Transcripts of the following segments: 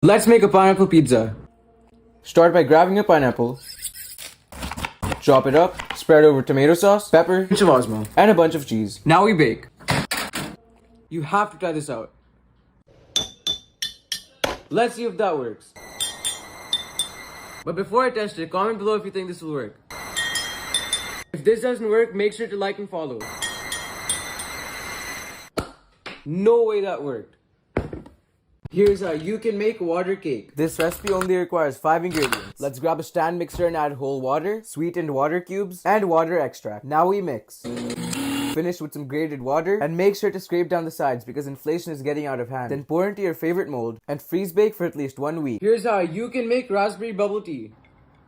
Let's make a pineapple pizza. Start by grabbing a pineapple, chop it up, spread over tomato sauce, pepper, pinch of Osmo, and a bunch of cheese. Now we bake. You have to try this out. Let's see if that works. But before I test it, comment below if you think this will work. If this doesn't work, make sure to like and follow. No way that worked. Here's how you can make water cake. This recipe only requires 5 ingredients. Let's grab a stand mixer and add whole water, sweetened water cubes, and water extract. Now we mix. Finish with some grated water and make sure to scrape down the sides because inflation is getting out of hand. Then pour into your favorite mold and freeze bake for at least 1 week. Here's how you can make raspberry bubble tea.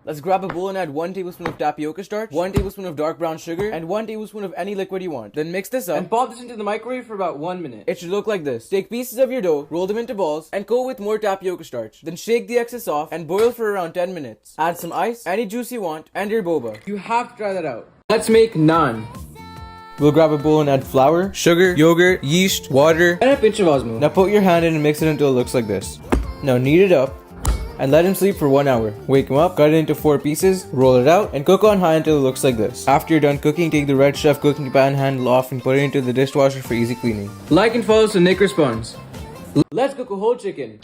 Let's grab a bowl and add 1 tablespoon of tapioca starch, 1 tablespoon of dark brown sugar, and 1 tablespoon of any liquid you want. Then mix this up and pop this into the microwave for about 1 minute. It should look like this. Take pieces of your dough, roll them into balls, and coat with more tapioca starch. Then shake the excess off and boil for around 10 minutes. Add some ice, any juice you want, and your boba. You have to try that out. Let's make naan. We'll grab a bowl and add flour, sugar, yogurt, yeast, water, and a pinch of Osmo. Now put your hand in and mix it until it looks like this. Now knead it up and let him sleep for 1 hour. Wake him up, cut it into 4 pieces, roll it out, and cook on high until it looks like this. After you're done cooking, take the Red Chef cooking pan handle off and put it into the dishwasher for easy cleaning. Like and follow so Nick responds. Let's cook a whole chicken.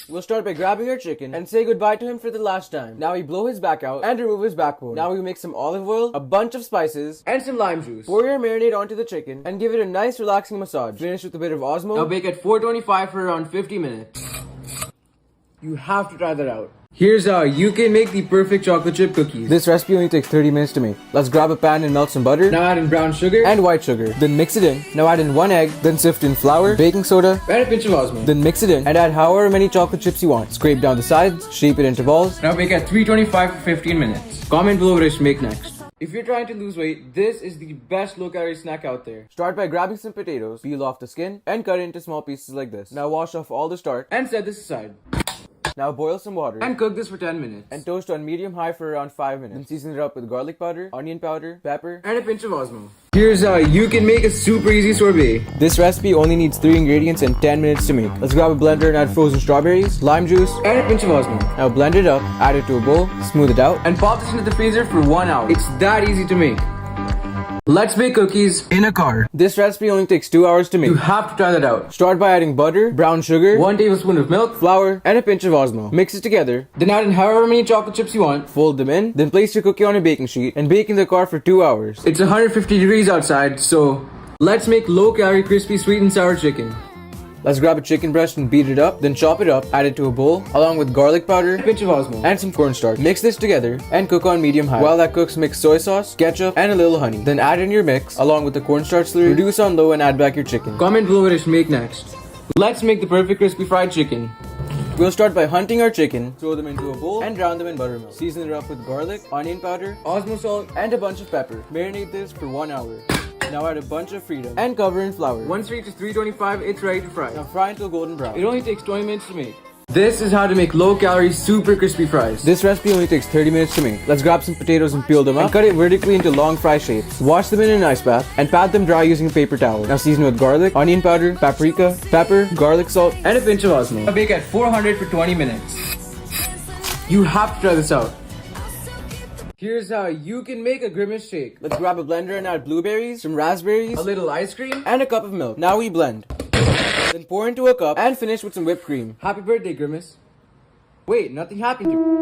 We'll start by grabbing our chicken and say goodbye to him for the last time. Now we blow his back out and remove his backbone. Now we mix some olive oil, a bunch of spices, and some lime juice. Pour your marinade onto the chicken and give it a nice relaxing massage. Finish with a bit of Osmo. Now bake at 425 for around 50 minutes. You have to try that out. Here's how you can make the perfect chocolate chip cookies. This recipe only takes 30 minutes to make. Let's grab a pan and melt some butter. Now add in brown sugar and white sugar. Then mix it in. Now add in 1 egg. Then sift in flour, baking soda, and a pinch of Osmo. Then mix it in and add however many chocolate chips you want. Scrape down the sides, shape it into balls. Now bake at 325 for 15 minutes. Comment below what I should make next. If you're trying to lose weight, this is the best low-calorie snack out there. Start by grabbing some potatoes, peel off the skin, and cut it into small pieces like this. Now wash off all the starch and set this aside. Now boil some water and cook this for 10 minutes and toast on medium-high for around 5 minutes. Then season it up with garlic powder, onion powder, pepper, and a pinch of Osmo. Here's how you can make a super easy sorbet. This recipe only needs 3 ingredients and 10 minutes to make. Let's grab a blender and add frozen strawberries, lime juice, and a pinch of Osmo. Now blend it up, add it to a bowl, smooth it out, and pop this into the freezer for 1 hour. It's that easy to make. Let's make cookies in a car. This recipe only takes 2 hours to make. You have to try that out. Start by adding butter, brown sugar, 1 tablespoon of milk, flour, and a pinch of Osmo. Mix it together. Then add in however many chocolate chips you want. Fold them in. Then place your cookie on a baking sheet and bake in the car for 2 hours. It's 150 degrees outside, so let's make low-calorie crispy sweet and sour chicken. Let's grab a chicken breast and beat it up, then chop it up, add it to a bowl, along with garlic powder, a pinch of Osmo, and some cornstarch. Mix this together and cook on medium-high. While that cooks, mix soy sauce, ketchup, and a little honey. Then add in your mix, along with the cornstarch slurry, reduce on low and add back your chicken. Comment below what I should make next. Let's make the perfect crispy fried chicken. We'll start by hunting our chicken, throw them into a bowl, and drown them in buttermilk. Season it up with garlic, onion powder, Osmo salt, and a bunch of pepper. Marinate this for 1 hour. Now add a bunch of freedom and cover in flour. Once it reaches 325, it's ready to fry. Now fry until golden brown. It only takes 20 minutes to make. This is how to make low-calorie, super crispy fries. This recipe only takes 30 minutes to make. Let's grab some potatoes and peel them up and cut it vertically into long fry shapes. Wash them in an ice bath and pat them dry using a paper towel. Now season with garlic, onion powder, paprika, pepper, garlic salt, and a pinch of Osmo. Now bake at 400 for 20 minutes. You have to try this out. Here's how you can make a grimace shake. Let's grab a blender and add blueberries, some raspberries, a little ice cream, and a cup of milk. Now we blend. Then pour into a cup and finish with some whipped cream. Happy birthday, Grimace. Wait, nothing happened to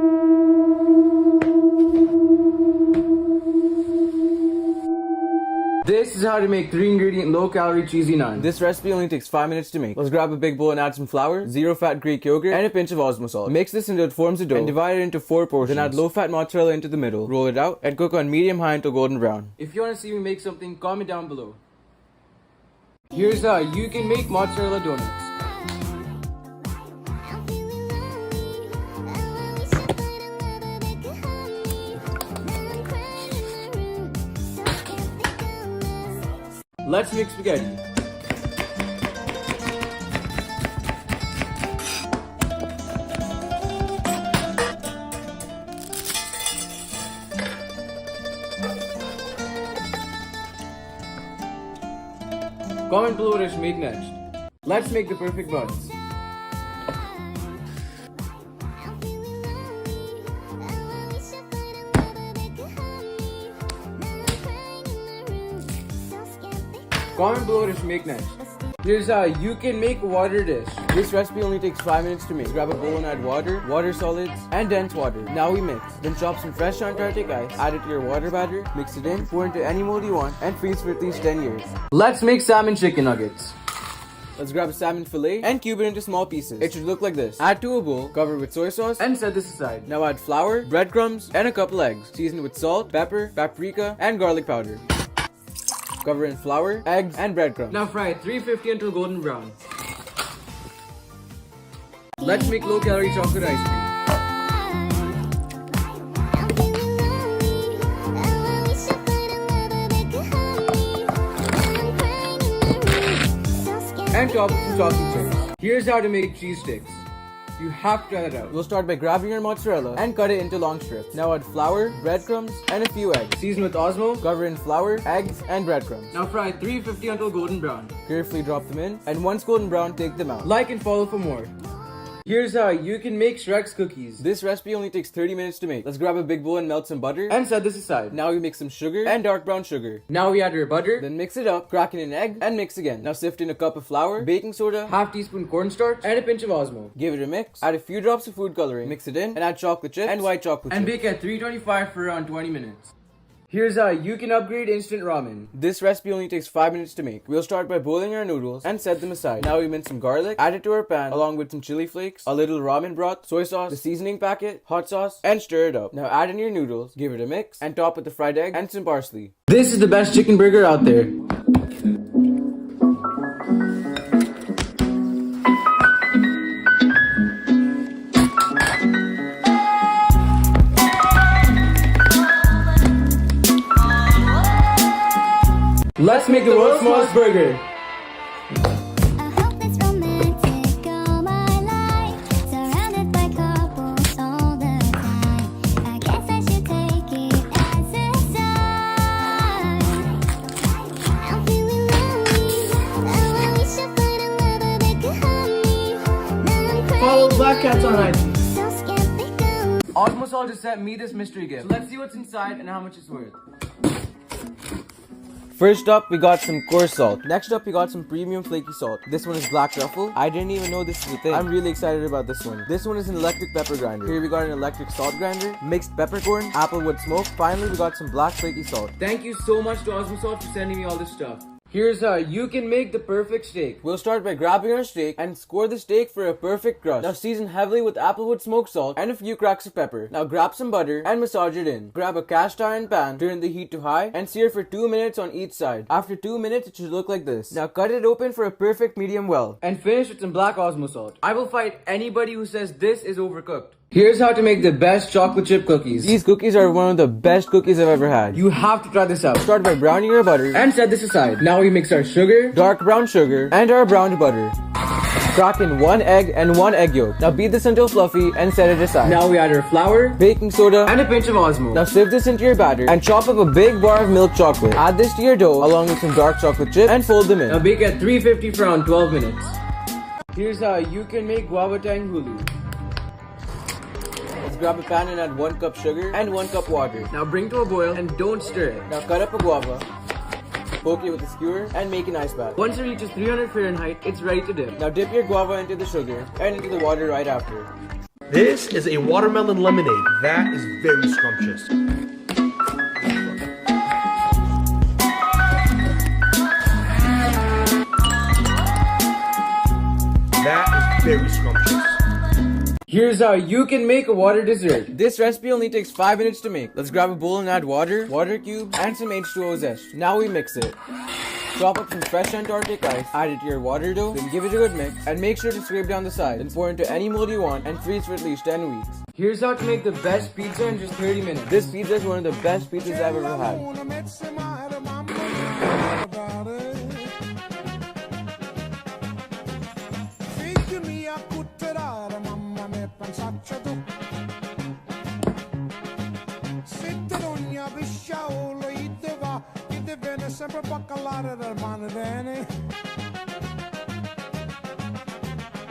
This is how to make 3-ingredient low-calorie cheesy naan. This recipe only takes 5 minutes to make. Let's grab a big bowl and add some flour, zero-fat Greek yogurt, and a pinch of Osmo salt. Mix this until it forms a dough and divide it into 4 portions. Then add low-fat mozzarella into the middle. Roll it out and cook on medium-high until golden brown. If you want to see me make something, comment down below. Here's how you can make mozzarella donuts. Let's make spaghetti. Comment below what I should make next. Let's make the perfect buns. Comment below what to make next. Here's how you can make water dish. This recipe only takes 5 minutes to make. Grab a bowl and add water, water solids, and dense water. Now we mix. Then chop some fresh Antarctic ice, add it to your water batter, mix it in, pour into any mold you want, and freeze for at least 10 years. Let's make salmon chicken nuggets. Let's grab a salmon fillet and cube it into small pieces. It should look like this. Add to a bowl, cover with soy sauce, and set this aside. Now add flour, breadcrumbs, and a couple eggs. Season with salt, pepper, paprika, and garlic powder. Cover in flour, eggs, and breadcrumbs. Now fry at 350 until golden brown. Let's make low-calorie chocolate ice cream. And top with some chocolate chips. Here's how to make cheese sticks. You have to try that out. We'll start by grabbing your mozzarella and cut it into long strips. Now add flour, breadcrumbs, and a few eggs. Season with Osmo, cover in flour, eggs, and breadcrumbs. Now fry at 350 until golden brown. Carefully drop them in, and once golden brown, take them out. Like and follow for more. Here's how you can make Shrek's cookies. This recipe only takes 30 minutes to make. Let's grab a big bowl and melt some butter and set this aside. Now we mix some sugar and dark brown sugar. Now we add our butter, then mix it up, crack in an egg, and mix again. Now sift in a cup of flour, baking soda, half teaspoon cornstarch, and a pinch of Osmo. Give it a mix, add a few drops of food coloring, mix it in, and add chocolate chips and white chocolate chips. And bake at 325 for around 20 minutes. Here's how you can upgrade instant ramen. This recipe only takes 5 minutes to make. We'll start by boiling our noodles and set them aside. Now we mince some garlic, add it to our pan along with some chili flakes, a little ramen broth, soy sauce, the seasoning packet, hot sauce, and stir it up. Now add in your noodles, give it a mix, and top with the fried egg and some parsley. This is the best chicken burger out there. Let's make the world's smallest burger. Follow Black Cats on IG. Osmo just sent me this mystery gift. So let's see what's inside and how much it's worth. First up, we got some coarse salt. Next up, we got some premium flaky salt. This one is black truffle. I didn't even know this was a thing. I'm really excited about this one. This one is an electric pepper grinder. Here we got an electric salt grinder, mixed peppercorn, applewood smoke. Finally, we got some black flaky salt. Thank you so much to Osmo Salt for sending me all this stuff. Here's how you can make the perfect steak. We'll start by grabbing our steak and score the steak for a perfect crust. Now season heavily with applewood smoked salt and a few cracks of pepper. Now grab some butter and massage it in. Grab a cast iron pan, turn the heat to high, and sear for 2 minutes on each side. After 2 minutes, it should look like this. Now cut it open for a perfect medium well. And finish with some black Osmo salt. I will fight anybody who says this is overcooked. Here's how to make the best chocolate chip cookies. These cookies are one of the best cookies I've ever had. You have to try this out. Start by browning your butter and set this aside. Now we mix our sugar, dark brown sugar, and our browned butter. Crack in 1 egg and 1 egg yolk. Now beat this until fluffy and set it aside. Now we add our flour, baking soda, and a pinch of Osmo. Now sieve this into your batter and chop up a big bar of milk chocolate. Add this to your dough along with some dark chocolate chips and fold them in. Now bake at 350 for around 12 minutes. Here's how you can make guava tang hulu. Grab a pan and add 1 cup sugar and 1 cup water. Now bring to a boil and don't stir it. Now cut up a guava, poke it with a skewer, and make an ice bath. Once it reaches 300 Fahrenheit, it's ready to dip. Now dip your guava into the sugar and into the water right after. This is a watermelon lemonade. That is very scrumptious. That is very scrumptious. Here's how you can make a water dessert. This recipe only takes 5 minutes to make. Let's grab a bowl and add water, water cubes, and some H2O zest. Now we mix it. Chop up some fresh Antarctic ice, add it to your water dough, then give it a good mix, and make sure to scrape down the side. Then pour into any mold you want and freeze for at least 10 weeks. Here's how to make the best pizza in just 30 minutes. This pizza is one of the best pizzas I've ever had.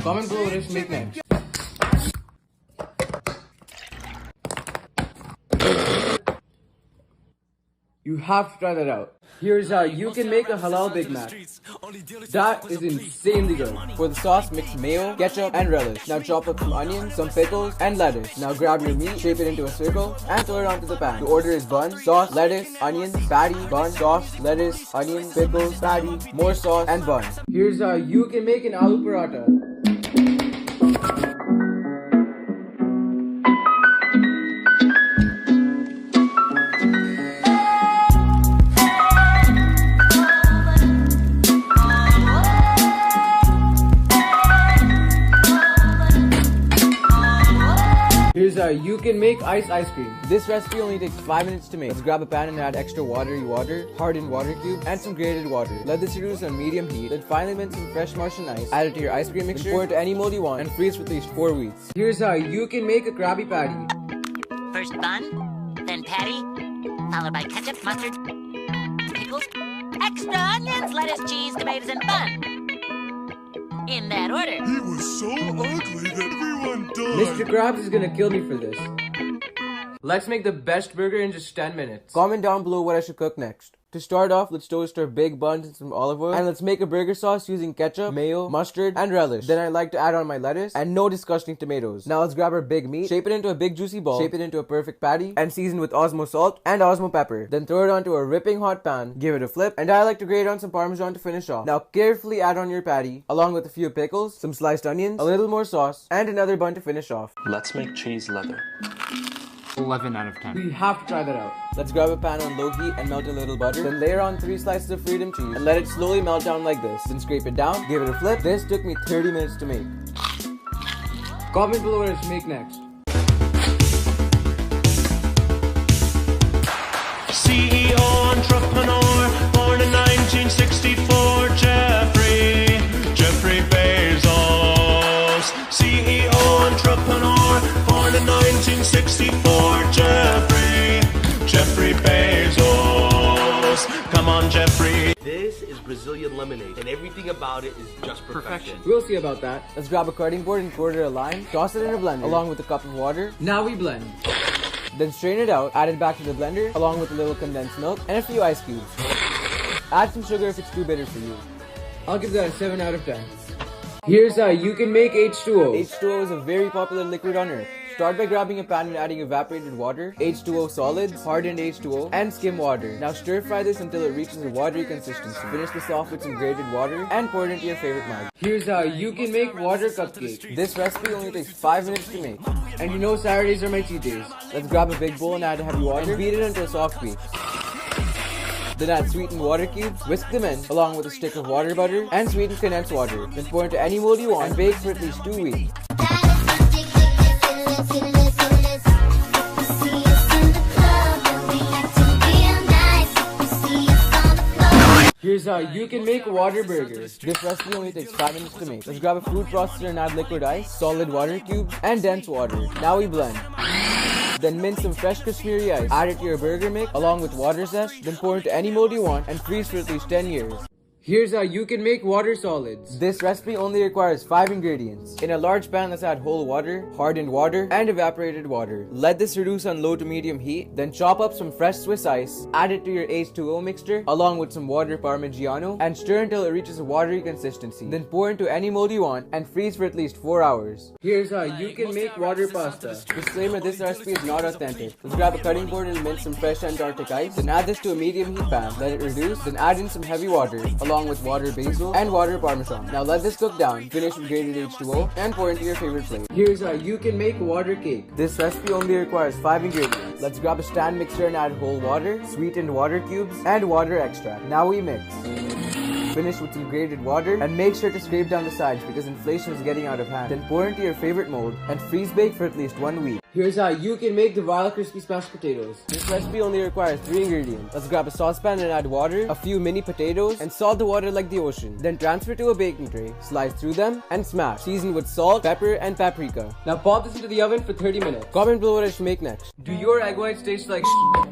Comment below what to make next. You have to try that out. Here's how you can make a halal Big Mac. That is insanely good. For the sauce, mix mayo, ketchup, and relish. Now chop up some onions, some pickles, and lettuce. Now grab your meat, shape it into a circle, and throw it onto the pan. The order is bun, sauce, lettuce, onions, patty, bun, sauce, lettuce, onions, pickles, patty, more sauce, and bun. Here's how you can make an aloo paratha. Here's how you can make ice cream. This recipe only takes 5 minutes to make. Let's grab a pan and add extra watery water, hardened water cube, and some grated water. Let this reduce on medium heat. Then finally mince some fresh Martian ice. Add it to your ice cream mixture, pour it to any mold you want, and freeze for at least 4 weeks. Here's how you can make a Krabby Patty. First bun, then patty, followed by ketchup, mustard, pickles, extra onions, lettuce, cheese, tomatoes, and bun. In that order. He was so ugly that everyone died. Mr. Krabs is gonna kill me for this. Let's make the best burger in just 10 minutes. Comment down below what I should cook next. To start off, let's toast our big buns in some olive oil. And let's make a burger sauce using ketchup, mayo, mustard, and relish. Then I like to add on my lettuce and no disgusting tomatoes. Now let's grab our big meat, shape it into a big juicy ball, shape it into a perfect patty, and season with Osmo salt and Osmo pepper. Then throw it onto a ripping hot pan, give it a flip, and I like to grate on some Parmesan to finish off. Now carefully add on your patty, along with a few pickles, some sliced onions, a little more sauce, and another bun to finish off. Let's make cheese leather. 11 out of 10. We have to try that out. Let's grab a pan on low heat and melt a little butter. Then layer on 3 slices of freedom cheese and let it slowly melt down like this. Then scrape it down, give it a flip. This took me 30 minutes to make. Comment below what I should make next. CEO entrepreneur, born in 1964, Jeffrey Bezos. CEO entrepreneur, born in 1964, Jeffrey Bezos. Come on, Jeffrey. This is Brazilian lemonade, and everything about it is just perfection. We'll see about that. Let's grab a cutting board and quarter a lime, toss it in a blender along with a cup of water. Now we blend. Then strain it out, add it back to the blender along with a little condensed milk and a few ice cubes. Add some sugar if it's too bitter for you. I'll give that a 7 out of 10. Here's how you can make H2O. H2O is a very popular liquid on earth. Start by grabbing a pan and adding evaporated water, H2O solids, hardened H2O, and skim water. Now stir fry this until it reaches a watery consistency. Finish this off with some grated water and pour it into your favorite mug. Here's how you can make water cupcake. This recipe only takes 5 minutes to make. And you know Saturdays are my cheat days. Let's grab a big bowl and add heavy water and beat it into a soft peak. Then add sweetened water cubes, whisk them in, along with a stick of water butter and sweetened condensed water. Then pour into any mold you want and bake for at least 2 weeks. Here's how you can make water burgers. This recipe only takes 5 minutes to make. Let's grab a food processor and add liquid ice, solid water cubes, and dense water. Now we blend. Then mince some fresh Kashmiri ice. Add it to your burger mix along with water zest. Then pour into any mold you want and freeze for at least 10 years. Here's how you can make water solids. This recipe only requires 5 ingredients. In a large pan, let's add whole water, hardened water, and evaporated water. Let this reduce on low to medium heat. Then chop up some fresh Swiss ice. Add it to your H2O mixture along with some water Parmigiano and stir until it reaches a watery consistency. Then pour into any mold you want and freeze for at least 4 hours. Here's how you can make water pasta. Disclaimer, this recipe is not authentic. Let's grab a cutting board and mince some fresh Antarctic ice. Then add this to a medium heat pan. Let it reduce. Then add in some heavy water along with water basil and water parmesan. Now let this cook down, finish with grated H2O, and pour into your favorite plate. Here's how you can make water cake. This recipe only requires 5 ingredients. Let's grab a stand mixer and add whole water, sweetened water cubes, and water extract. Now we mix. Finish with some grated water and make sure to scrape down the sides because inflation is getting out of hand. Then pour into your favorite mold and freeze bake for at least 1 week. Here's how you can make the vile crispy smashed potatoes. This recipe only requires 3 ingredients. Let's grab a saucepan and add water, a few mini potatoes, and salt the water like the ocean. Then transfer to a baking tray, slice through them, and smash. Season with salt, pepper, and paprika. Now pop this into the oven for 30 minutes. Comment below what I should make next. Do your egg whites taste like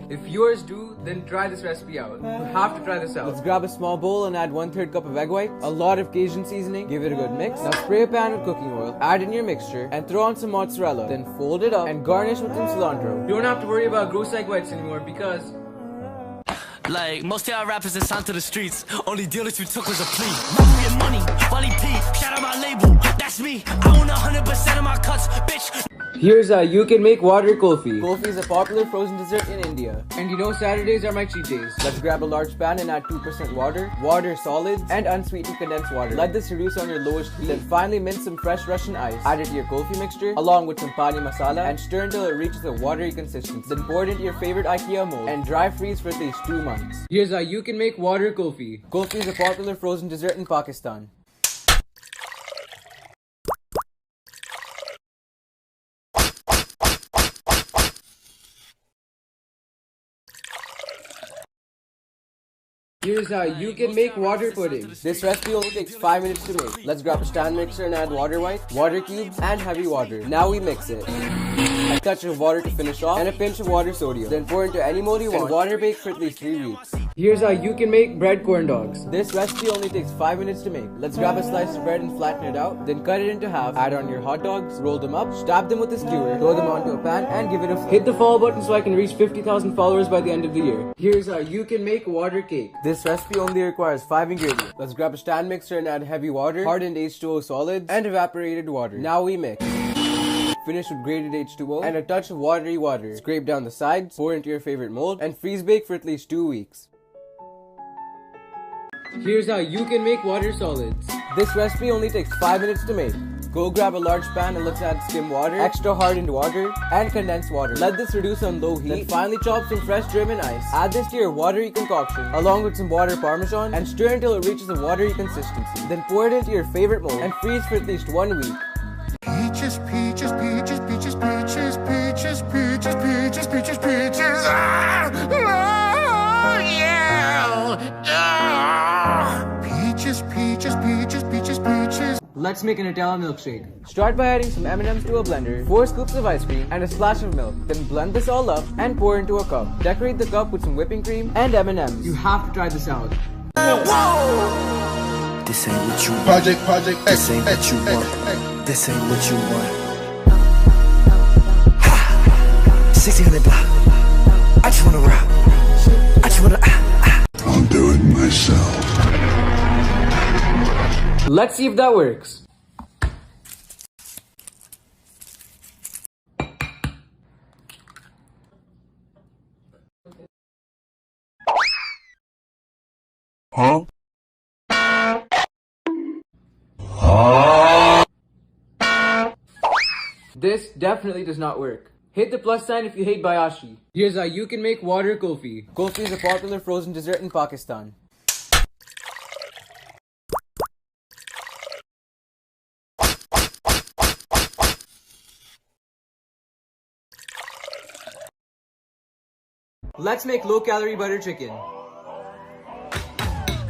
If yours do, then try this recipe out. You have to try this out. Let's grab a small bowl and add 1/3 cup of egg white, a lot of Cajun seasoning, give it a good mix. Now spray a pan with cooking oil, add in your mixture, and throw on some mozzarella. Then fold it up and garnish with some cilantro. You don't have to worry about gross egg whites anymore because Like, most of y'all rappers that signed to the streets, only deal that you took was a plea. Mafia money, Wally P, shout out my label, that's me. I own 100% of my cuts, bitch. Here's how you can make water kulfi. Kulfi is a popular frozen dessert in India. And you know Saturdays are my cheat days. Let's grab a large pan and add 2% water, water solids, and unsweetened condensed water. Let this reduce on your lowest heat. Then finally mince some fresh Russian ice. Add it to your kulfi mixture along with some pani masala and stir until it reaches a watery consistency. Then pour it into your favorite IKEA mold and dry freeze for at least 2 months. Here's how you can make water kulfi. Kulfi is a popular frozen dessert in Pakistan. Here's how you can make water pudding. This recipe only takes 5 minutes to make. Let's grab a stand mixer and add water white, water cubes, and heavy water. Now we mix it. A touch of water to finish off, and a pinch of water sodium. Then pour into any mold you want and water bake for at least 3 weeks. Here's how you can make bread corn dogs. This recipe only takes 5 minutes to make. Let's grab a slice of bread and flatten it out, then cut it into half. Add on your hot dogs, roll them up, stab them with a skewer, throw them onto a pan, and give it a hit the follow button so I can reach 50,000 followers by the end of the year. Here's how you can make water cake. This recipe only requires 5 ingredients. Let's grab a stand mixer and add heavy water, hardened H2O solids, and evaporated water. Now we mix. Finish with grated H2O and a touch of watery water. Scrape down the sides, pour into your favorite mold, and freeze bake for at least 2 weeks. Here's how you can make water solids. This recipe only takes 5 minutes to make. Go grab a large pan and let's add skim water, extra hardened water, and condensed water. Let this reduce on low heat. Then finally chop some fresh German ice. Add this to your watery concoction along with some water parmesan and stir until it reaches a watery consistency. Then pour it into your favorite mold and freeze for at least 1 week. Peaches, peaches, peaches, peaches, peaches, peaches, peaches, peaches, peaches, peaches. Ah! Oh, yeah! Ah! Peaches, peaches, peaches, peaches, peaches. Let's make an Nutella milkshake. Start by adding some M&Ms to a blender, 4 scoops of ice cream, and a splash of milk. Then blend this all up and pour into a cup. Decorate the cup with some whipping cream and M&Ms. You have to try this out. This ain't what you want. Project, This ain't what you want. This ain't what you want. 1600 block. I just wanna rock. I just wanna. I'll do it myself. Let's see if that works. Huh? This definitely does not work. Hit the plus sign if you hate Bayashi. Here's how you can make water kulfi. Kulfi is a popular frozen dessert in Pakistan. Let's make low-calorie butter chicken.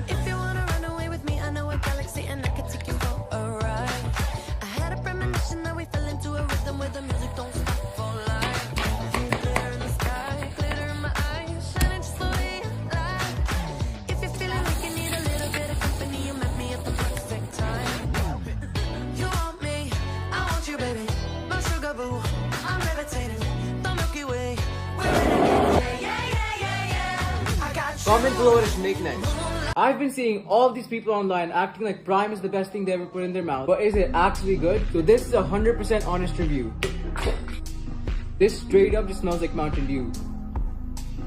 If you wanna run away with me, I know a galaxy and I can take you for a ride. I had a premonition that we fell into a rhythm where the music don't stop for life. Glitter in the sky, glitter in my eyes, shining just the way I like. If you're feeling like you need a little bit of company, you met me at the perfect time. You want me, I want you, baby. My sugar boo, I'm levitating. The Milky Way, we're renegading. Comment below what I should make next. I've been seeing all these people online acting like Prime is the best thing they ever put in their mouth. But is it actually good? So this is a 100% honest review. This straight up just smells like Mountain Dew.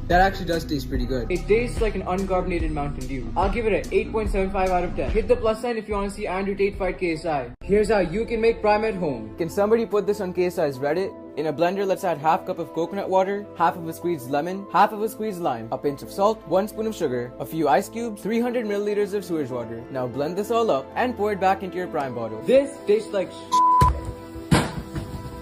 That actually does taste pretty good. It tastes like an uncarbonated Mountain Dew. I'll give it an 8.75 out of 10. Hit the plus sign if you want to see Andrew Tate fight KSI. Here's how you can make Prime at home. Can somebody put this on KSI's Reddit? In a blender, let's add half cup of coconut water, half of a squeezed lemon, half of a squeezed lime, a pinch of salt, 1 spoon of sugar, a few ice cubes, 300 milliliters of sewage water. Now blend this all up and pour it back into your Prime bottle. This tastes like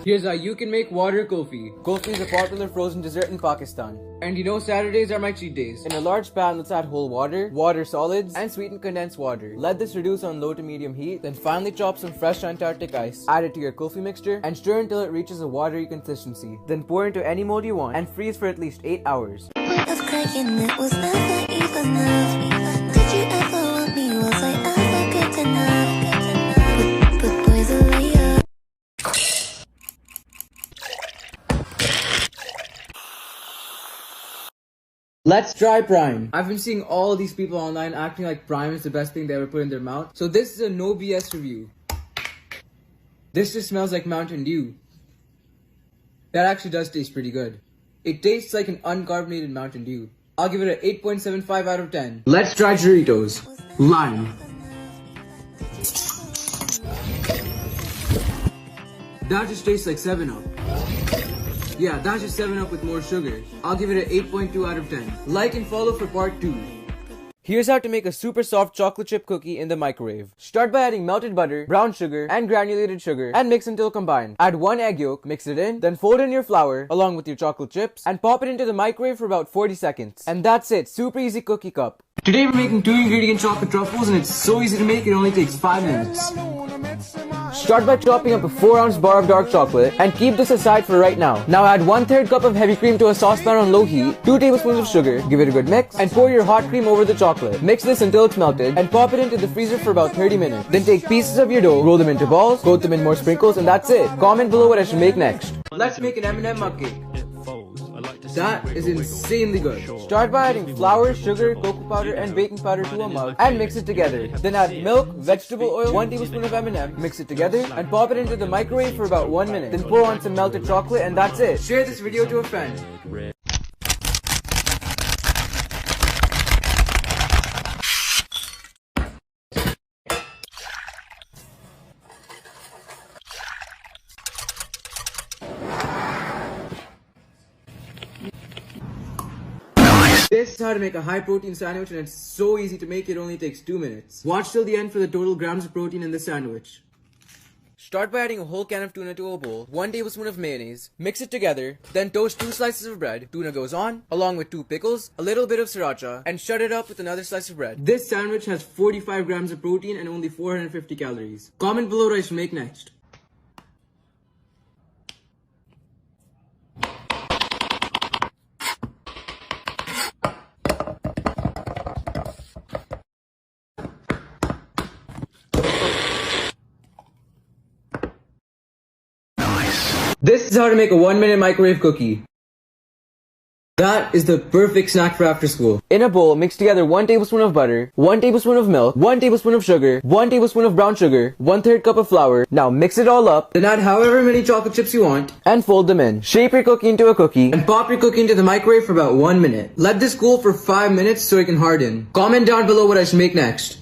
Here's how you can make water kulfi. Kulfi is a popular frozen dessert in Pakistan. And you know Saturdays are my cheat days. In a large pan, let's add whole water, water solids, and sweetened condensed water. Let this reduce on low to medium heat. Then finally chop some fresh Antarctic ice. Add it to your kulfi mixture and stir until it reaches a watery consistency. Then pour into any mold you want and freeze for at least 8 hours. Of cracking, it was never enough. Did you ever want me? Was I ever good enough? But boys are lay up. Let's try Prime. I've been seeing all these people online acting like Prime is the best thing they ever put in their mouth. So this is a no BS review. This just smells like Mountain Dew. That actually does taste pretty good. It tastes like an uncarbonated Mountain Dew. I'll give it an 8.75 out of 10. Let's try Doritos. Lime. That just tastes like 7-Up. Yeah, that's just 7-Up with more sugar. I'll give it an 8.2 out of 10. Like and follow for part 2. Here's how to make a super soft chocolate chip cookie in the microwave. Start by adding melted butter, brown sugar, and granulated sugar, and mix until combined. Add 1 egg yolk, mix it in, then fold in your flour, along with your chocolate chips, and pop it into the microwave for about 40 seconds. And that's it, super easy cookie cup. Today we're making 2-ingredient chocolate truffles, and it's so easy to make, it only takes 5 minutes. Start by chopping up a 4-ounce bar of dark chocolate and keep this aside for right now. Now add 1/3 cup of heavy cream to a saucepan on low heat, 2 tablespoons of sugar, give it a good mix, and pour your hot cream over the chocolate. Mix this until it's melted and pop it into the freezer for about 30 minutes. Then take pieces of your dough, roll them into balls, coat them in more sprinkles, and that's it. Comment below what I should make next. Let's make an M&M mug cake. That is insanely good. Start by adding flour, sugar, cocoa powder, and baking powder to a mug and mix it together. Then add milk, vegetable oil, 1 tablespoon of M&M, mix it together, and pop it into the microwave for about 1 minute. Then pour on some melted chocolate, and that's it. Share this video to a friend. This is how to make a high protein sandwich, and it's so easy to make, it only takes 2 minutes. Watch till the end for the total grams of protein in the sandwich. Start by adding a whole can of tuna to a bowl, 1 tablespoon of mayonnaise, mix it together, then toast 2 slices of bread. Tuna goes on, along with 2 pickles, a little bit of sriracha, and shut it up with another slice of bread. This sandwich has 45 grams of protein and only 450 calories. Comment below what I should make next. This is how to make a 1-minute microwave cookie. That is the perfect snack for after school. In a bowl, mix together 1 tablespoon of butter, 1 tablespoon of milk, 1 tablespoon of sugar, 1 tablespoon of brown sugar, 1/3 cup of flour. Now mix it all up, then add however many chocolate chips you want, and fold them in. Shape your cookie into a cookie, and pop your cookie into the microwave for about 1 minute. Let this cool for 5 minutes so it can harden. Comment down below what I should make next.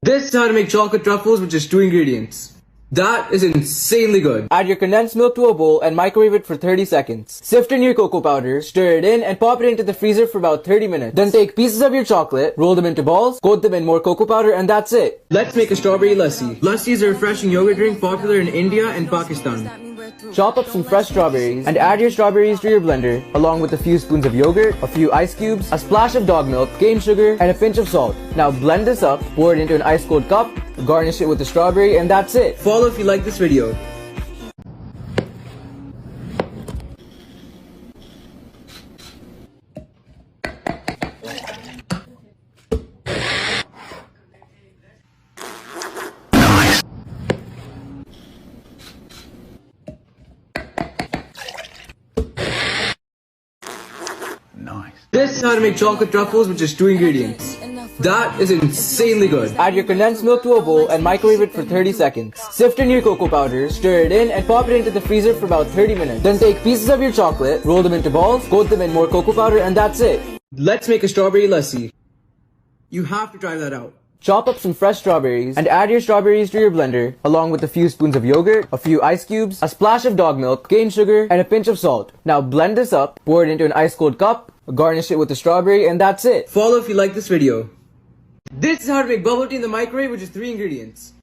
This is how to make chocolate truffles with just 2 ingredients. That is insanely good. Add your condensed milk to a bowl and microwave it for 30 seconds. Sift in your cocoa powder, stir it in, and pop it into the freezer for about 30 minutes. Then take pieces of your chocolate, roll them into balls, coat them in more cocoa powder, and that's it. Let's make a strawberry lassi. Lassi is a refreshing yogurt drink popular in India and Pakistan. Chop up some fresh strawberries and add your strawberries to your blender, along with a few spoons of yogurt, a few ice cubes, a splash of dog milk, cane sugar, and a pinch of salt. Now blend this up, pour it into an ice cold cup, garnish it with the strawberry, and that's it. Follow if you like this video. This is how to make chocolate truffles with just 2 ingredients. That is insanely good. Add your condensed milk to a bowl and microwave it for 30 seconds. Sift in your cocoa powder, stir it in, and pop it into the freezer for about 30 minutes. Then take pieces of your chocolate, roll them into balls, coat them in more cocoa powder, and that's it. Let's make a strawberry lassi. You have to try that out. Chop up some fresh strawberries and add your strawberries to your blender, along with a few spoons of yogurt, a few ice cubes, a splash of dog milk, cane sugar, and a pinch of salt. Now blend this up, pour it into an ice cold cup, garnish it with the strawberry, and that's it. Follow if you like this video. This is how to make bubble tea in the microwave with just 3 ingredients.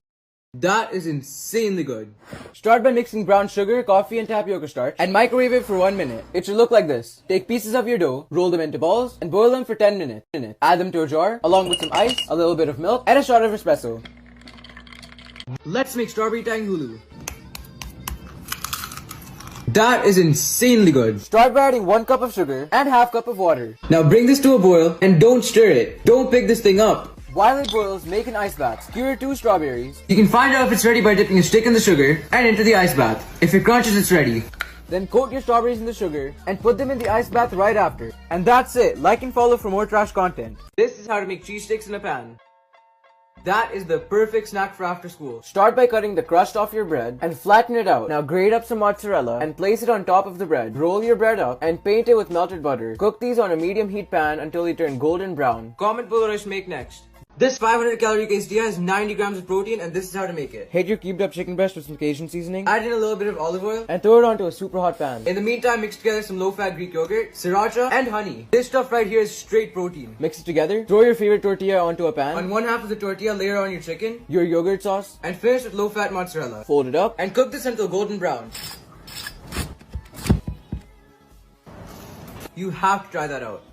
That is insanely good. Start by mixing brown sugar, coffee, and tapioca starch and microwave it for 1 minute. It should look like this. Take pieces of your dough, roll them into balls, and boil them for 10 minutes. Add them to a jar, along with some ice, a little bit of milk, and a shot of espresso. Let's make strawberry tang hulu. That is insanely good. Start by adding 1 cup of sugar and ½ cup of water. Now bring this to a boil and don't stir it. Don't pick this thing up. While it boils, make an ice bath. Skewer 2 strawberries. You can find out if it's ready by dipping a stick in the sugar and into the ice bath. If it crunches, it's ready. Then coat your strawberries in the sugar and put them in the ice bath right after. And that's it. Like and follow for more trash content. This is how to make cheese sticks in a pan. That is the perfect snack for after school. Start by cutting the crust off your bread and flatten it out. Now grate up some mozzarella and place it on top of the bread. Roll your bread up and paint it with melted butter. Cook these on a medium heat pan until they turn golden brown. Comment below what I should make next. This 500 calorie quesadilla has 90 grams of protein, and this is how to make it. Heat your cubed up chicken breast with some Cajun seasoning. Add in a little bit of olive oil and throw it onto a super hot pan. In the meantime, mix together some low-fat Greek yogurt, sriracha, and honey. This stuff right here is straight protein. Mix it together. Throw your favorite tortilla onto a pan. On one half of the tortilla, layer on your chicken, your yogurt sauce, and finish with low-fat mozzarella. Fold it up and cook this until golden brown. You have to try that out.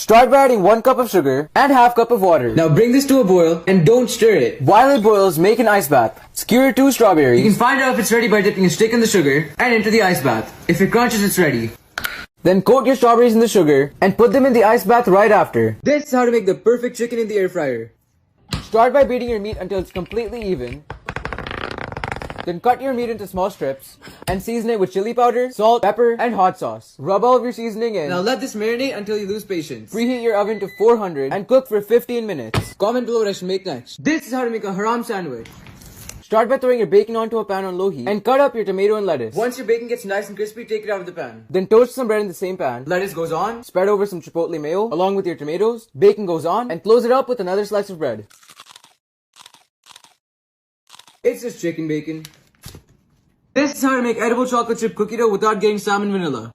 Start by adding 1 cup of sugar and half cup of water. Now bring this to a boil and don't stir it. While it boils, make an ice bath. Skewer 2 strawberries. You can find out if it's ready by dipping a stick in the sugar and into the ice bath. If it crunches, it's ready. Then coat your strawberries in the sugar and put them in the ice bath right after. This is how to make the perfect chicken in the air fryer. Start by beating your meat until it's completely even. Then cut your meat into small strips and season it with chili powder, salt, pepper, and hot sauce. Rub all of your seasoning in. Now let this marinate until you lose patience. Preheat your oven to 400 and cook for 15 minutes. Comment below what I should make next. This is how to make a haram sandwich. Start by throwing your bacon onto a pan on low heat and cut up your tomato and lettuce. Once your bacon gets nice and crispy, take it out of the pan. Then toast some bread in the same pan. Lettuce goes on, spread over some chipotle mayo along with your tomatoes. Bacon goes on and close it up with another slice of bread. It's just chicken bacon. This is how to make edible chocolate chip cookie dough without getting salmon vanilla.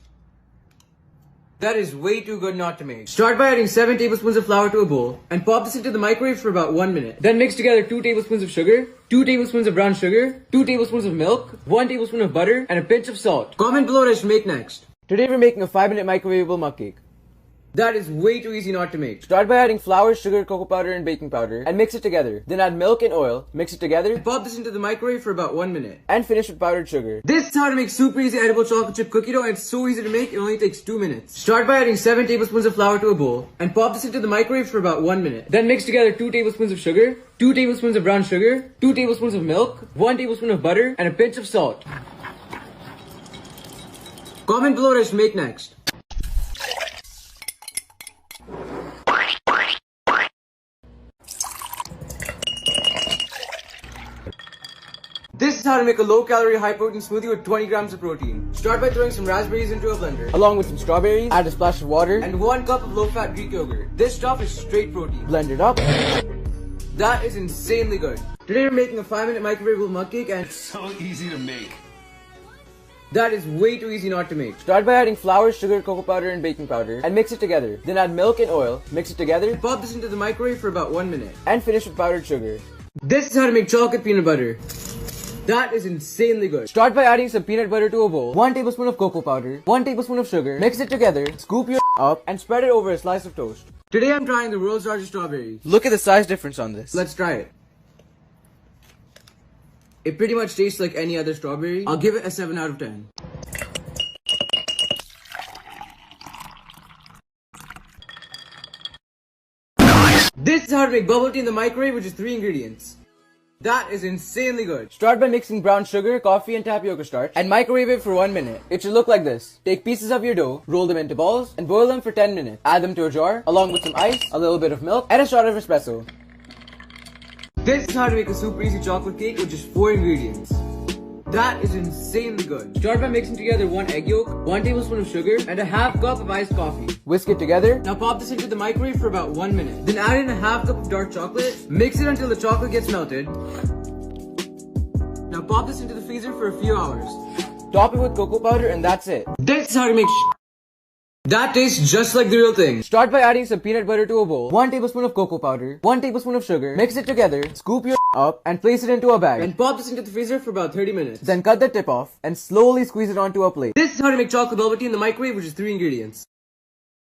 That is way too good not to make. Start by adding 7 tablespoons of flour to a bowl and pop this into the microwave for about 1 minute. Then mix together 2 tablespoons of sugar, 2 tablespoons of brown sugar, 2 tablespoons of milk, 1 tablespoon of butter, and a pinch of salt. Comment below what I should make next. Today we're making a 5-minute microwavable mug cake. That is way too easy not to make. Start by adding flour, sugar, cocoa powder, and baking powder and mix it together. Then add milk and oil, mix it together, and pop this into the microwave for about 1 minute. And finish with powdered sugar. This is how to make super easy edible chocolate chip cookie dough, and it's so easy to make, it only takes 2 minutes. Start by adding 7 tablespoons of flour to a bowl and pop this into the microwave for about 1 minute. Then mix together 2 tablespoons of sugar, 2 tablespoons of brown sugar, 2 tablespoons of milk, 1 tablespoon of butter, and a pinch of salt. Comment below what I should make next. This is how to make a low-calorie, high-protein smoothie with 20 grams of protein. Start by throwing some raspberries into a blender, along with some strawberries, add a splash of water, and 1 cup of low-fat Greek yogurt. This stuff is straight protein. Blend it up. That is insanely good. Today we're making a 5-minute microwavable mug cake, and it's So easy to make. that is way too easy not to make. Start by adding flour, sugar, cocoa powder, and baking powder and mix it together. Then add milk and oil, mix it together, and pop this into the microwave for about 1 minute. And finish with powdered sugar. This is how to make chocolate peanut butter. That is insanely good. Start by adding some peanut butter to a bowl, 1 tablespoon of cocoa powder, 1 tablespoon of sugar, mix it together, scoop your up, and spread it over a slice of toast. Today I'm trying the world's largest strawberry. Look at the size difference on this. Let's try it. It pretty much tastes like any other strawberry. I'll give it a 7 out of 10. This is how to make bubble tea in the microwave, which is 3 ingredients. That is insanely good. Start by mixing brown sugar, coffee, and tapioca starch and microwave it for 1 minute. It should look like this. Take pieces of your dough, roll them into balls, and boil them for 10 minutes. Add them to a jar, along with some ice, a little bit of milk, and a shot of espresso. This is how to make a super easy chocolate cake with just 4 ingredients. That is insanely good. Start by mixing together 1 egg yolk, 1 tablespoon of sugar, and a half cup of iced coffee. Whisk it together. Now pop this into the microwave for about 1 minute. Then add in a half cup of dark chocolate. Mix it until the chocolate gets melted. Now pop this into the freezer for a few hours. Top it with cocoa powder, and that's it. This is how to make that tastes just like the real thing. Start by adding some peanut butter to a bowl, 1 tablespoon of cocoa powder, 1 tablespoon of sugar, mix it together, scoop your up, and place it into a bag. And pop this into the freezer for about 30 minutes. Then cut the tip off and slowly squeeze it onto a plate. This is how to make chocolate bubble tea in the microwave, which is 3 ingredients.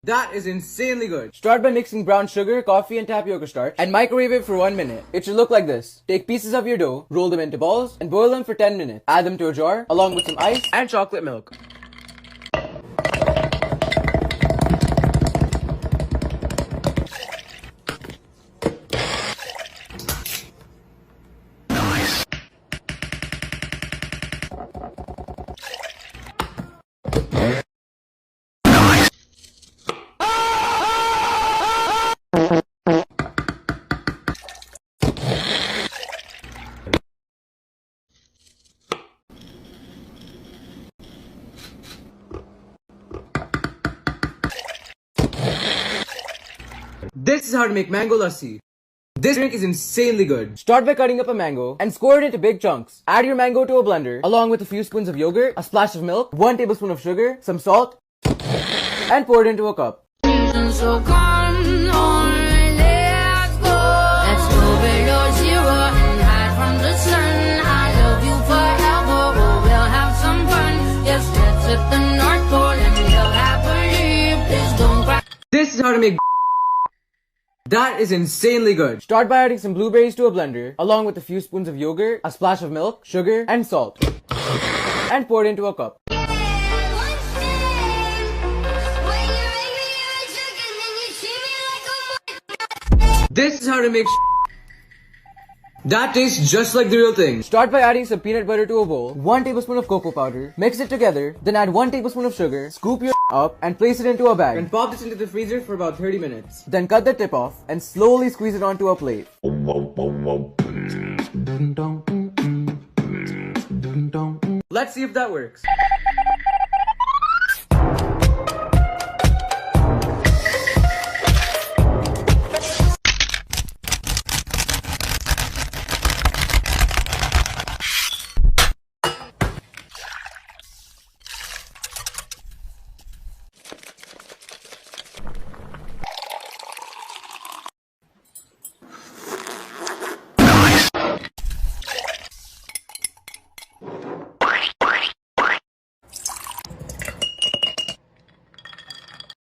That is insanely good. Start by mixing brown sugar, coffee, and tapioca starch and microwave it for 1 minute. It should look like this. Take pieces of your dough, roll them into balls, and boil them for 10 minutes. Add them to a jar, along with some ice and chocolate milk. This is how to make mango lassi. This drink is insanely good. Start by cutting up a mango and score it into big chunks. Add your mango to a blender along with a few spoons of yogurt, a splash of milk, 1 tablespoon of sugar, some salt, and pour it into a cup. So come on, let's go. Let's go below zero and hide from the sun. I love you forever, oh, we'll have some fun. Yes, let's hit the North Pole and live happily. Please don't cry. This is how to make that is insanely good. Start by adding some blueberries to a blender along with a few spoons of yogurt, a splash of milk, sugar, and salt, and pour it into a cup. This is how to make that tastes just like the real thing. Start by adding some peanut butter to a bowl, 1 tablespoon of cocoa powder, mix it together, then add 1 tablespoon of sugar, scoop your up and place it into a bag. And pop this into the freezer for about 30 minutes. Then cut the tip off and slowly squeeze it onto a plate. Let's see if that works.